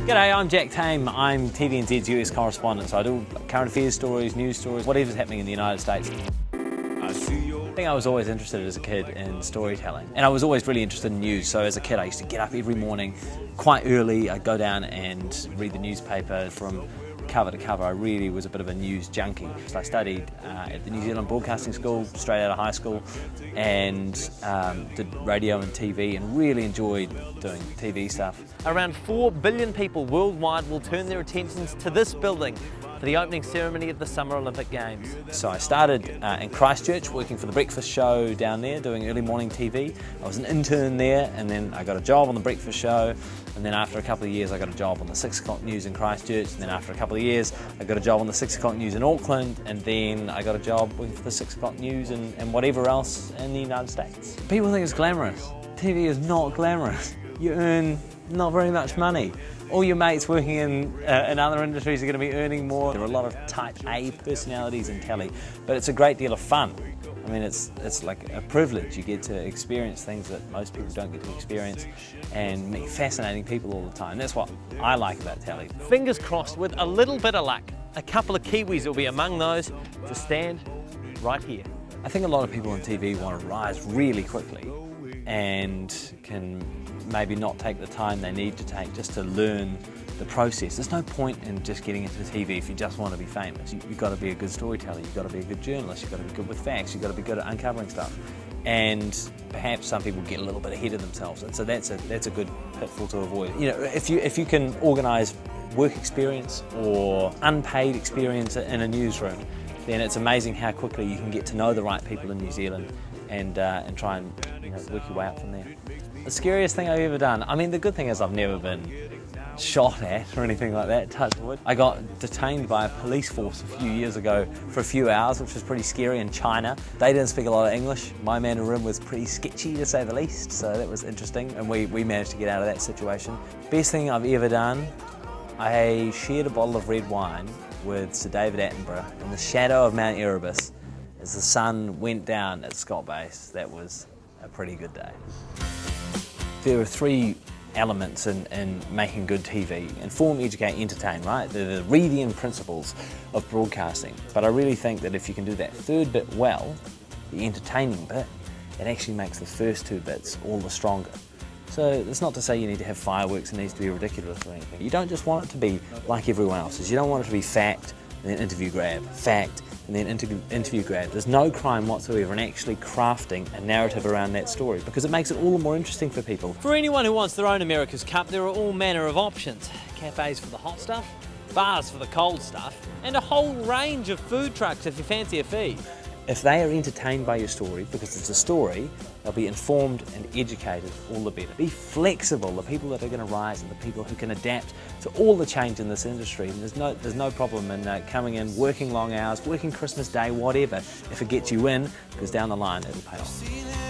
G'day, I'm Jack Tame. I'm TVNZ's US correspondent, so I do current affairs stories, news stories, whatever's happening in the United States. I think I was always interested as a kid in storytelling, and I was always really interested in news. So as a kid I used to get up every morning quite early. I'd go down and read the newspaper from cover to cover. I really was a bit of a news junkie. So I studied at the New Zealand Broadcasting School straight out of high school, and did radio and TV, and really enjoyed doing TV stuff. Around 4 billion people worldwide will turn their attentions to this building for the opening ceremony of the Summer Olympic Games. So I started in Christchurch, working for the breakfast show down there, doing early morning TV. I was an intern there, and then I got a job on the breakfast show, and then after a couple of years I got a job on the 6 o'clock news in Christchurch, and then after a couple of years I got a job on the 6 o'clock news in Auckland, and then I got a job working for the 6 o'clock news and whatever else in the United States. People think it's glamorous. TV is not glamorous. You earn not very much money. All your mates working in other industries are going to be earning more. There are a lot of type A personalities in telly, but it's a great deal of fun. I mean, it's like a privilege. You get to experience things that most people don't get to experience, and meet fascinating people all the time. That's what I like about telly. Fingers crossed, with a little bit of luck, a couple of Kiwis will be among those to stand right here. I think a lot of people on TV want to rise really quickly and can maybe not take the time they need to take just to learn the process. There's no point in just getting into TV if you just want to be famous. You've got to be a good storyteller, you've got to be a good journalist, you've got to be good with facts, you've got to be good at uncovering stuff. And perhaps some people get a little bit ahead of themselves, and so that's a good pitfall to avoid. You know, if you can organise work experience or unpaid experience in a newsroom, then it's amazing how quickly you can get to know the right people in New Zealand and try and work your way up from there. The scariest thing I've ever done, I mean, the good thing is I've never been shot at or anything like that, touch wood. I got detained by a police force a few years ago for a few hours, which was pretty scary, in China. They didn't speak a lot of English. My Mandarin was pretty sketchy, to say the least, so that was interesting, and we managed to get out of that situation. Best thing I've ever done, I shared a bottle of red wine with Sir David Attenborough in the shadow of Mount Erebus as the sun went down at Scott Base. That was a pretty good day. There are 3 elements in making good TV: inform, educate, entertain, right? They're the Reedian principles of broadcasting. But I really think that if you can do that 3rd bit well, the entertaining bit, it actually makes the first 2 bits all the stronger. So it's not to say you need to have fireworks, it needs to be ridiculous or anything. You don't just want it to be like everyone else's. You don't want it to be fact and then interview grab, fact and then interview grab. There's no crime whatsoever in actually crafting a narrative around that story, because it makes it all the more interesting for people. For anyone who wants their own America's Cup, there are all manner of options. Cafes for the hot stuff, bars for the cold stuff, and a whole range of food trucks if you fancy a feed. If they are entertained by your story, because it's a story, they'll be informed and educated all the better. Be flexible. The people that are going to rise are the people who can adapt to all the change in this industry. And there's no problem in coming in, working long hours, working Christmas Day, whatever, if it gets you in, because down the line it'll pay off.